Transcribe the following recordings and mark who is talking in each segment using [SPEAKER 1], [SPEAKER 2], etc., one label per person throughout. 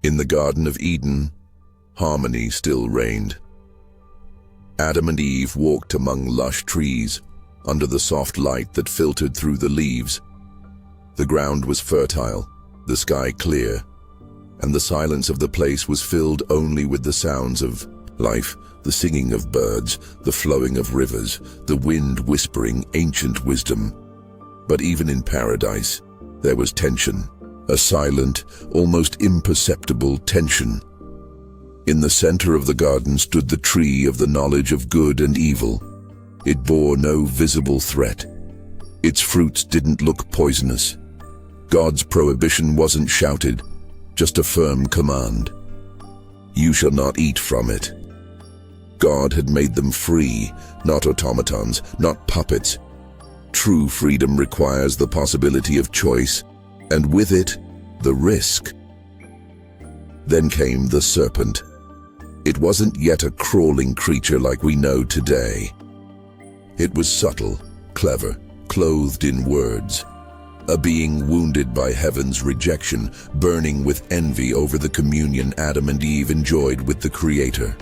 [SPEAKER 1] In the Garden of Eden, harmony still reigned. Adam and Eve walked among lush trees, under the soft light that filtered through the leaves. The ground was fertile, the sky clear, and the silence of the place was filled only with the sounds of life, the singing of birds, the flowing of rivers, the wind whispering ancient wisdom. But even in paradise, there was tension, a silent, almost imperceptible tension. In the center of the garden stood the tree of the knowledge of good and evil. It bore no visible threat. Its fruits didn't look poisonous. God's prohibition wasn't shouted, just a firm command. You shall not eat from it. God had made them free, not automatons, not puppets. True freedom requires the possibility of choice, and with it, the risk. Then came the serpent. It wasn't yet a crawling creature like we know today. It was subtle, clever, clothed in words. A being wounded by heaven's rejection, burning with envy over the communion Adam and Eve enjoyed with the Creator.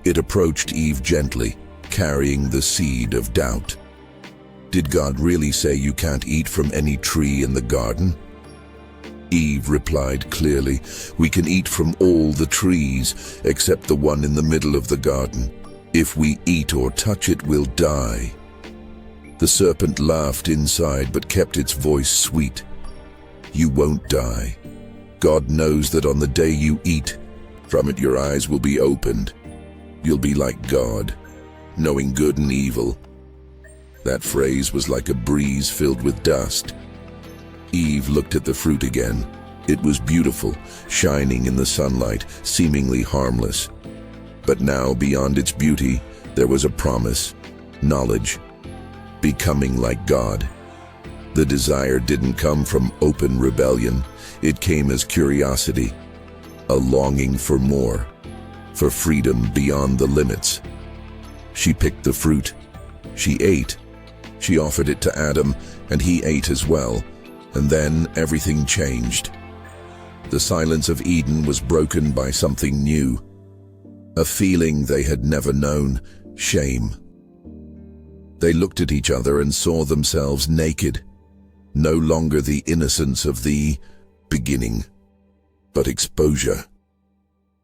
[SPEAKER 1] It approached Eve gently, carrying the seed of doubt. Did God really say you can't eat from any tree in the garden? Eve replied clearly, we can eat from all the trees, except the one in the middle of the garden. If we eat or touch it, we'll die. The serpent laughed inside, but kept its voice sweet. You won't die. God knows that on the day you eat from it, your eyes will be opened. You'll be like God, knowing good and evil. That phrase was like a breeze filled with dust. Eve looked at the fruit again. It was beautiful, shining in the sunlight, seemingly harmless. But now, beyond its beauty, there was a promise, knowledge, becoming like God. The desire didn't come from open rebellion. It came as curiosity, a longing for more, for freedom beyond the limits. She picked the fruit. She ate. She offered it to Adam, and he ate as well. And then everything changed. The silence of Eden was broken by something new. A feeling they had never known, shame. They looked at each other and saw themselves naked. No longer the innocence of the beginning, but exposure,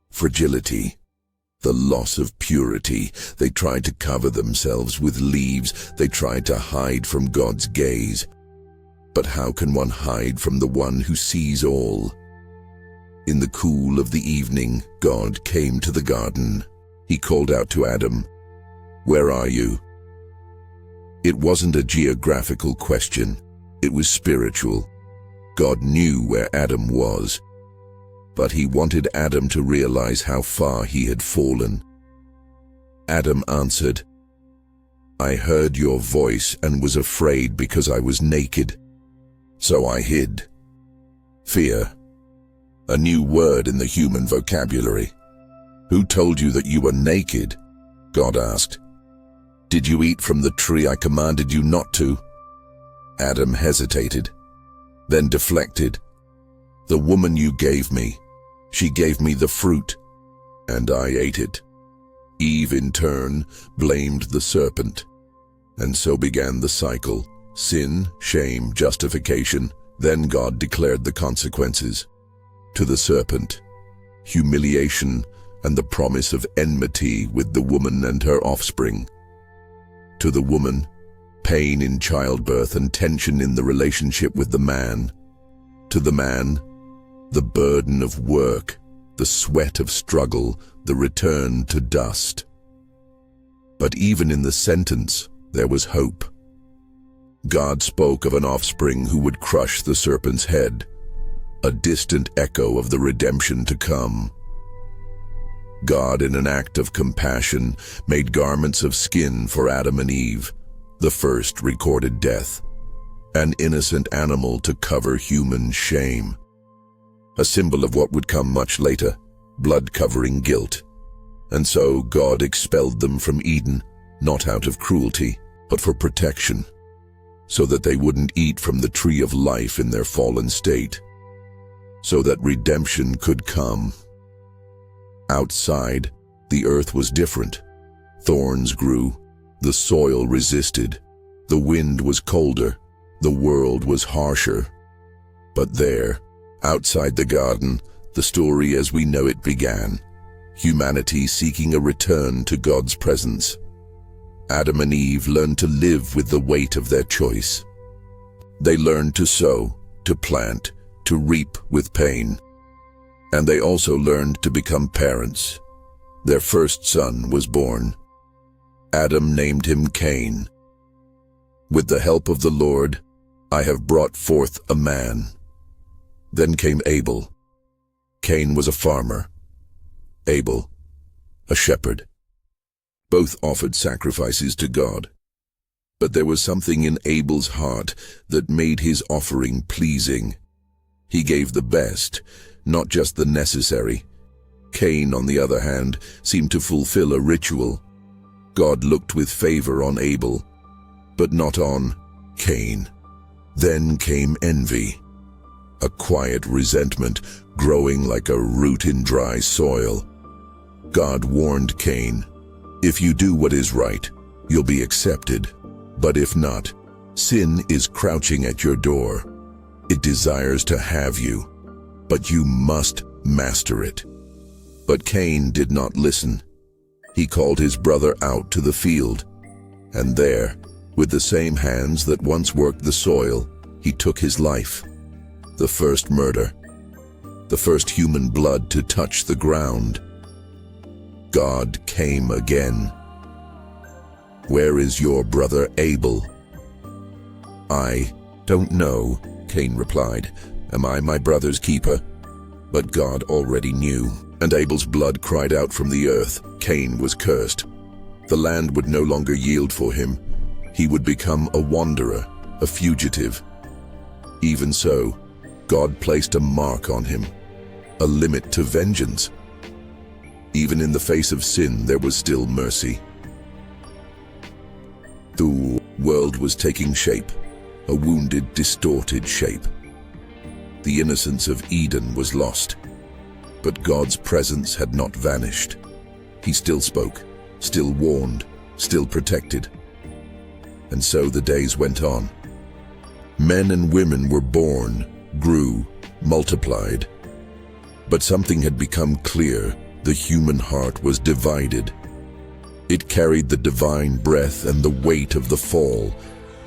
[SPEAKER 1] fragility, the loss of purity. They tried to cover themselves with leaves. They tried to hide from God's gaze. But how can one hide from the one who sees all? In the cool of the evening, God came to the garden. He called out to Adam, "Where are you?" It wasn't a geographical question. It was spiritual. God knew where Adam was, but he wanted Adam to realize how far he had fallen. Adam answered, "I heard your voice and was afraid because I was naked. So I hid." Fear, a new word in the human vocabulary. "Who told you that you were naked?" God asked. "Did you eat from the tree I commanded you not to?" Adam hesitated, then deflected. "The woman you gave me, she gave me the fruit, and I ate it." Eve, in turn, blamed the serpent. And so began the cycle. Sin, shame, justification. Then God declared the consequences. To the serpent, humiliation and the promise of enmity with the woman and her offspring. To the woman, pain in childbirth and tension in the relationship with the man. To the man, the burden of work, the sweat of struggle, the return to dust. But even in the sentence, there was hope. God spoke of an offspring who would crush the serpent's head, a distant echo of the redemption to come. God, in an act of compassion, made garments of skin for Adam and Eve, the first recorded death, an innocent animal to cover human shame, a symbol of what would come much later, blood-covering guilt. And so God expelled them from Eden, not out of cruelty, but for protection, so that they wouldn't eat from the tree of life in their fallen state. so that redemption could come. Outside, the earth was different. Thorns grew, the soil resisted, the wind was colder, the world was harsher. But there, outside the garden, the story as we know it began. Humanity seeking a return to God's presence. Adam and Eve learned to live with the weight of their choice. They learned to sow, to plant, to reap with pain. And they also learned to become parents. Their first son was born. Adam named him Cain. With the help of the Lord, I have brought forth a man. Then came Abel. Cain was a farmer. Abel, a shepherd. Both offered sacrifices to God. But there was something in Abel's heart that made his offering pleasing. He gave the best, not just the necessary. Cain, on the other hand, seemed to fulfill a ritual. God looked with favor on Abel, but not on Cain. Then came envy, a quiet resentment growing like a root in dry soil. God warned Cain, "If you do what is right, you'll be accepted. But if not, sin is crouching at your door. It desires to have you, but you must master it." But Cain did not listen. He called his brother out to the field, and there, with the same hands that once worked the soil, he took his life. The first murder, the first human blood to touch the ground. God came again. "Where is your brother Abel?" "I don't know," Cain replied. "Am I my brother's keeper?" But God already knew, and Abel's blood cried out from the earth. Cain was cursed. The land would no longer yield for him. He would become a wanderer, a fugitive. Even so, God placed a mark on him, a limit to vengeance. Even in the face of sin, there was still mercy. The world was taking shape, a wounded, distorted shape. The innocence of Eden was lost, but God's presence had not vanished. He still spoke, still warned, still protected. And so the days went on. Men and women were born, grew, multiplied. But something had become clear. The human heart was divided. It carried the divine breath and the weight of the fall,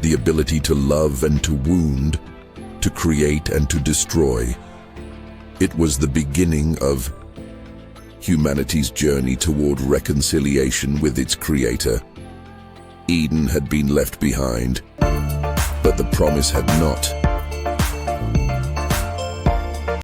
[SPEAKER 1] the ability to love and to wound, to create and to destroy. It was the beginning of humanity's journey toward reconciliation with its Creator. Eden had been left behind, but the promise had not.